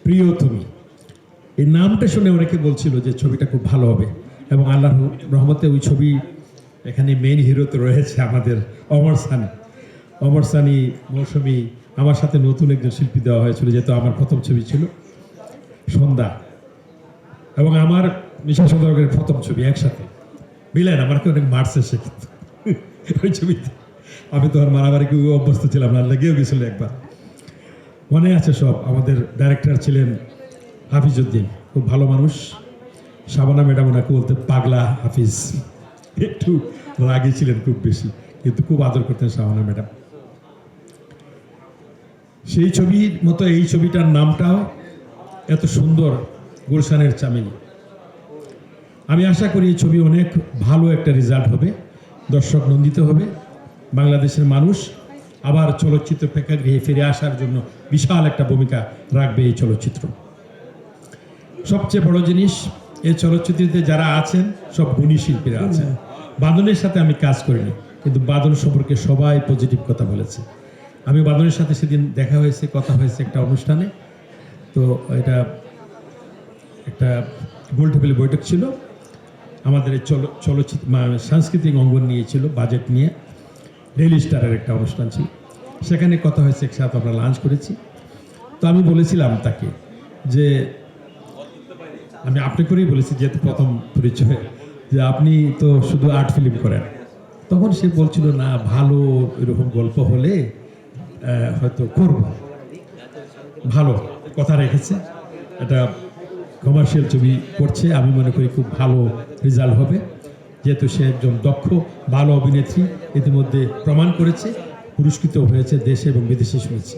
প্রিয় তুমি, এই নামটা শুনে অনেকে বলছিল যে ছবিটা খুব ভালো হবে, এবং আল্লাহর রহমতে ওই ছবি এখানে মেইন হিরোতে রয়েছে আমাদের অমর সানি মৌসুমী। আমার সাথে নতুন একজন শিল্পী দেওয়া হয়েছিল, যেহেতু আমার প্রথম ছবি ছিল সন্ধ্যা, এবং আমার মিশা সদাগরের প্রথম ছবি একসাথে। মিলেন আমাকে অনেক মারছে সে, কিন্তু ওই ছবিতে আমি তো আর মারামারি কেউ অভ্যস্ত ছিলাম না, লেগেও গেছিল একবার। মনে আছে সব। আমাদের ডাইরেক্টর ছিলেন হাফিজ উদ্দিন, খুব ভালো মানুষ। শাবানা ম্যাডাম ওনাকে বলতে পাগলা হাফিজ, একটু রাগী ছিলেন খুব বেশি, কিন্তু খুব আদর করতেন শাবানা ম্যাডাম। সেই ছবির মতো এই ছবিটার নামটাও এত সুন্দর, গুলশানের চামেলি। আমি আশা করি এই ছবি অনেক ভালো একটা রেজাল্ট হবে, দর্শক নন্দিত হবে। বাংলাদেশের মানুষ আবার চলচ্চিত্র প্রেক্ষাগৃহে ফিরে আসার জন্য বিশাল একটা ভূমিকা রাখবে এই চলচ্চিত্র। সবচেয়ে বড় জিনিস, এই চলচ্চিত্রতে যারা আছেন সব গুণী শিল্পীরা আছেন। বাদনের সাথে আমি কাজ করিনি, কিন্তু বাদন সম্পর্কে সবাই পজিটিভ কথা বলেছে। আমি বাদনের সাথে সেদিন দেখা হয়েছে, কথা হয়েছে একটা অনুষ্ঠানে। তো এটা একটা গোল টেবিলে বৈঠক ছিল, আমাদের এই চলচ্চিত্র সাংস্কৃতিক অঙ্গন নিয়েছিল, বাজেট নিয়ে ডেইলি স্টারের একটা অনুষ্ঠান ছিল। সেখানে কথা হয়েছে, একসাথে আমরা লাঞ্চ করেছি। তো আমি বলেছিলাম তাকে যে, আমি আপনি করেই বলেছি যেহেতু প্রথম পরিচয়, যে আপনি তো শুধু আর্ট ফিল্ম করেন। তখন সে বলছিল না, ভালো এরকম গল্প হলে হয়তো করব। ভালো কথা রেখেছে, এটা কমার্শিয়াল ছবি করছে, আমি মনে করি খুব ভালো রেজাল্ট হবে, যেহেতু সে একজন দক্ষ ভালো অভিনেত্রী, ইতিমধ্যে প্রমাণ করেছে, পুরস্কৃত হয়েছে দেশে এবং বিদেশে শুনেছি।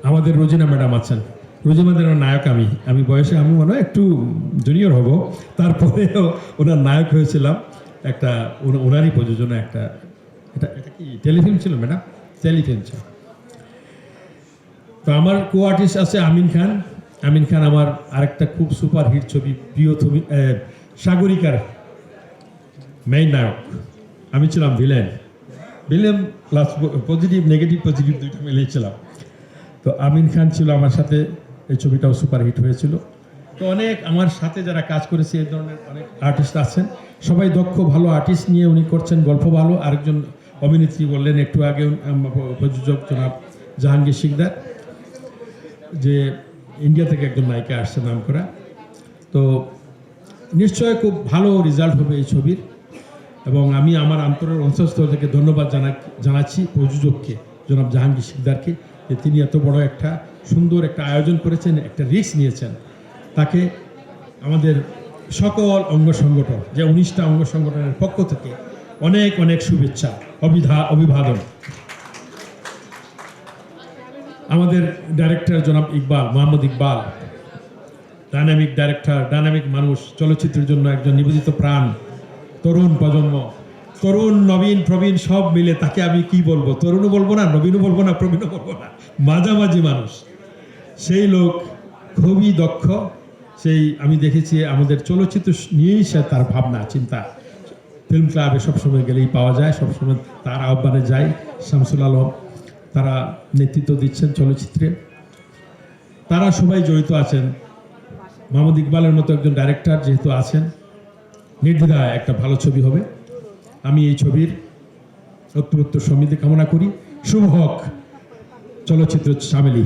আমাদের রোজিনা ম্যাডাম আছেন, রোজিনা ম্যাডামের নায়ক আমি বয়সে আমি মনে হয় একটু জুনিয়র হব, তারপরেও ওনার নায়ক হয়েছিলাম একটা, ওনারই প্রযোজনা একটা, এটা কি টেলিফিল্ম ছিল ম্যাডাম? টেলিফিল্ম ছিল। তো আমার কো আর্টিস্ট আছে আমিন খান আমার আরেকটা খুব সুপার হিট ছবি প্রিয় তুমি সাগরিকার মেইন নায়ক, আমি ছিলাম ভিলেন প্লাস পজিটিভ নেগেটিভ দুইটা মিলিয়েছিলাম। তো আমিন খান ছিল আমার সাথে, এই ছবিটাও সুপার হিট হয়েছিল। তো অনেক আমার সাথে যারা কাজ করেছে এই ধরনের অনেক আর্টিস্ট আছেন, সবাই দক্ষ ভালো আর্টিস্ট নিয়ে উনি করছেন, গল্প ভালো। আরেকজন অভিনেত্রী বললেন একটু আগে, প্রযোজক জনাব জাহাঙ্গীর শিকদার, যে ইন্ডিয়া থেকে একজন নায়িকা আসছে নাম করা। তো নিশ্চয় খুব ভালো রেজাল্ট হবে এই ছবির, এবং আমি আমার অন্তরের অন্তঃস্থল থেকে ধন্যবাদ জানাচ্ছি প্রযোজককে, জনাব জাহাঙ্গীর শিকদারকে, যে তিনি এত বড় একটা সুন্দর একটা আয়োজন করেছেন, একটা রিস্ক নিয়েছেন। তাকে আমাদের সকল অঙ্গ সংগঠন, যে 19টা অঙ্গ সংগঠনের পক্ষ থেকে অনেক অনেক শুভেচ্ছা, অভিবাদন। আমাদের ডাইরেক্টর জনাব Mohammad Iqbal, dynamic director, dynamic মানুষ, চলচ্চিত্রের জন্য একজন নিবেদিত প্রাণ, তরুণ প্রজন্ম, তরুণ নবীন প্রবীণ সব মিলে তাকে আমি কি বলবো, তরুণও বলবো না, নবীনও বলবো না, প্রবীণও বলবো না, মাঝামাঝি মানুষ। সেই লোক খুবই দক্ষ। সেই আমি দেখেছি আমাদের চলচ্চিত্র নিয়েই সে তার ভাবনা চিন্তা, ফিল্ম ক্লাবে সবসময় গেলেই পাওয়া যায়, সবসময় তার আহ্বানে যায়। শামসুল আলম, তারা নেতৃত্ব দিচ্ছেন চলচ্চিত্রে, তারা সবাই জড়িত আছেন। মোহাম্মদ ইকবালের মতো একজন ডাইরেক্টর যেহেতু আছেন, নির্দ্বিধায় একটা ভালো ছবি হবে। আমি এই ছবির উত্তরোত্তর সমৃদ্ধি কামনা করি। শুভ হোক চলচ্চিত্র চামেলি।